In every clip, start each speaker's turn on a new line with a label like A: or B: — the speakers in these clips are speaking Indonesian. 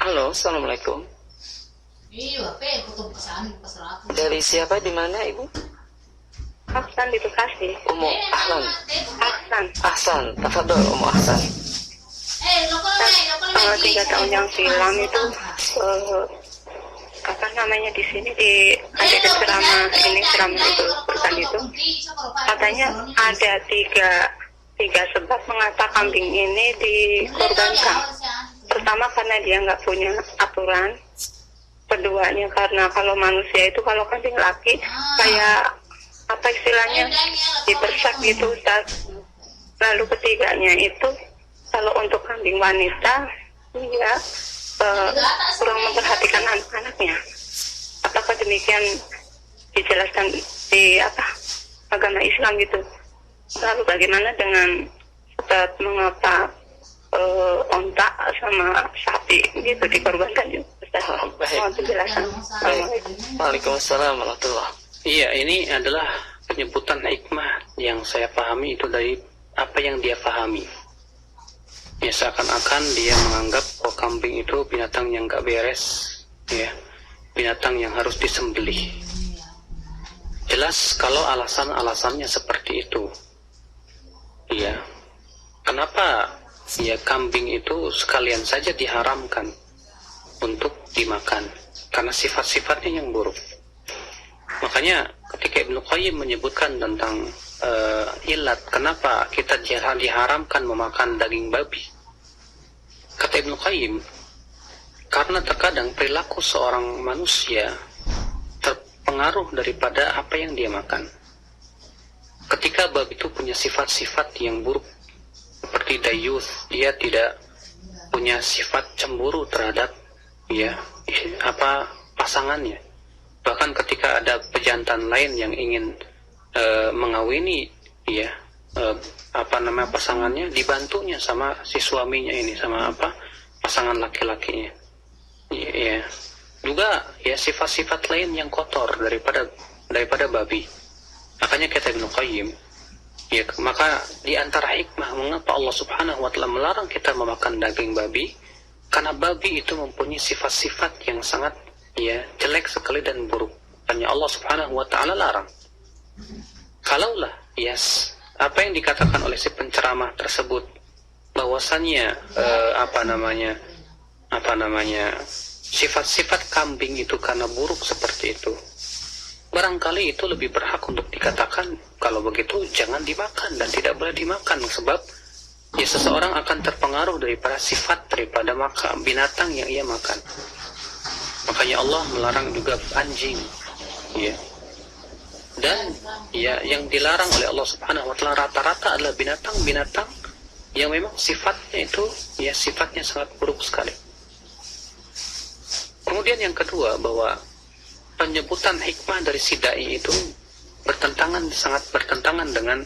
A: Halo, assalamualaikum. Dari siapa, di mana ibu?
B: Ahsan di Bekasi.
A: Umu Ahlan.
B: Ahsan.
A: Ahsan, tafadhol Umu Ahsan.
B: 3 tahun yang silam itu apa namanya di sini ada ceramah itu perusahaan itu katanya ada tiga sebab mengapa kambing ini dikorbankan. Pertama karena dia nggak punya aturan. Keduanya karena kalau manusia itu kalau kambing laki kayak apa istilahnya dipersak gitu Ustaz. Lalu ketiganya itu kalau untuk kambing wanita dia kurang memperhatikan anak-anaknya. Apakah demikian dijelaskan di agama Islam gitu? Lalu bagaimana dengan Ustaz mengapa onta sama sapi gitu dikorbankan juga? Mohon penjelasan.
A: Waalaikumsalam warahmatullahi.
C: Iya, ini adalah penyebutan hikmah yang saya pahami itu dari apa yang dia pahami. Ya, seakan-akan dia menganggap kambing itu binatang yang gak beres, ya, binatang yang harus disembelih. Jelas kalau alasan-alasannya seperti itu. Iya. Kenapa ya kambing itu sekalian saja diharamkan untuk dimakan? Karena sifat-sifatnya yang buruk. Makanya ketika Ibnu Qayyim menyebutkan tentang ilat kenapa kita diharamkan memakan daging babi, kata Ibnu Qayyim, karena terkadang perilaku seorang manusia terpengaruh daripada apa yang dia makan. Ketika babi itu punya sifat-sifat yang buruk seperti dayuth, dia tidak punya sifat cemburu terhadap pasangannya. Bahkan ketika ada pejantan lain yang ingin mengawini pasangannya, dibantunya sama si suaminya ini, sama pasangan laki-lakinya. Ya. Juga ya sifat-sifat lain yang kotor daripada babi. Makanya kata Ibnu Qayyim, ya, maka di antara hikmah mengapa Allah Subhanahu wa taala melarang kita memakan daging babi, karena babi itu mempunyai sifat-sifat yang sangat jelek sekali dan buruk. Hanya Allah Subhanahu wa taala larang. Kalaulah apa yang dikatakan oleh si penceramah tersebut bahwasannya sifat-sifat kambing itu karena buruk seperti itu, barangkali itu lebih berhak untuk dikatakan kalau begitu jangan dimakan dan tidak boleh dimakan, sebab seseorang akan terpengaruh daripada daripada binatang yang ia makan. Makanya Allah melarang juga anjing, dan yang dilarang oleh Allah Subhanahu wa taala rata-rata adalah binatang-binatang yang memang sifatnya itu sifatnya sangat buruk sekali. Kemudian yang kedua, bahwa penyebutan hikmah dari si dai itu sangat bertentangan dengan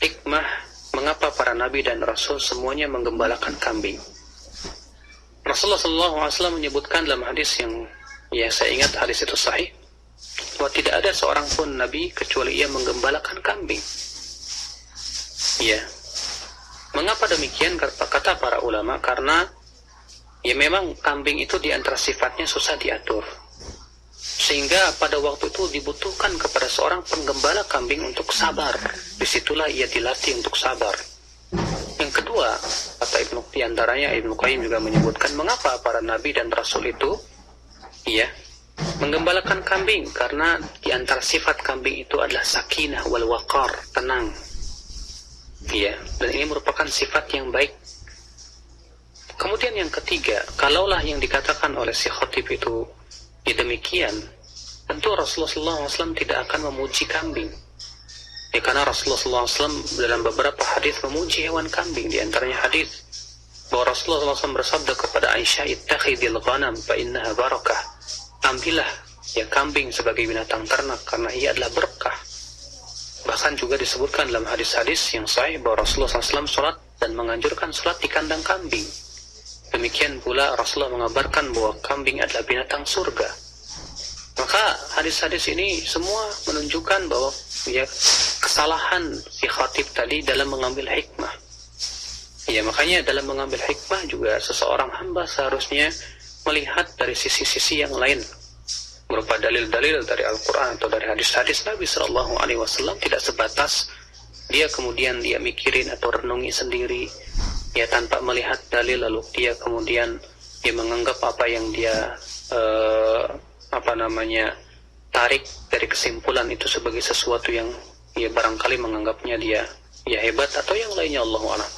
C: hikmah mengapa para nabi dan rasul semuanya menggembalakan kambing. Rasulullah SAW menyebutkan dalam hadis yang saya ingat hadis itu sahih, bahwa tidak ada seorang pun nabi kecuali ia menggembalakan kambing. Mengapa demikian? Kata para ulama, karena memang kambing itu di antara sifatnya susah diatur, sehingga pada waktu itu dibutuhkan kepada seorang penggembala kambing untuk sabar. Disitulah ia dilatih untuk sabar. Yang kedua, kata Ibnu Qayyim juga menyebutkan mengapa para nabi dan rasul itu menggembalakan kambing, karena di antara sifat kambing itu adalah sakinah wal waqar, tenang. Dan ini merupakan sifat yang baik. Kemudian yang ketiga, kalaulah yang dikatakan oleh si khatib itu demikian, tentu Rasulullah SAW tidak akan memuji kambing. Karena Rasulullah SAW dalam beberapa hadis memuji hewan kambing. Di antaranya hadis bahwa Rasulullah SAW bersabda kepada Aisyah, "Ittakhidil ghanam fa innaha barakah." Ambillah kambing sebagai binatang ternak karena ia adalah berkah. Bahkan juga disebutkan dalam hadis-hadis yang sahih bahwa Rasulullah SAW sholat dan menganjurkan sholat di kandang kambing. Demikian pula Rasulullah mengabarkan bahwa kambing adalah binatang surga. Maka hadis-hadis ini semua menunjukkan bahwa kesalahan si khatib tadi dalam mengambil hikmah. Makanya dalam mengambil hikmah juga seseorang hamba seharusnya melihat dari sisi-sisi yang lain berupa dalil-dalil dari Al-Quran atau dari hadis-hadis Nabi Shallallahu Alaihi Wasallam, tidak sebatas dia kemudian dia mikirin atau renungi sendiri ya tanpa melihat dalil, lalu dia kemudian dia menganggap apa yang dia tarik dari kesimpulan itu sebagai sesuatu yang ya barangkali menganggapnya dia ya hebat atau yang lainnya, Allahu a'lam.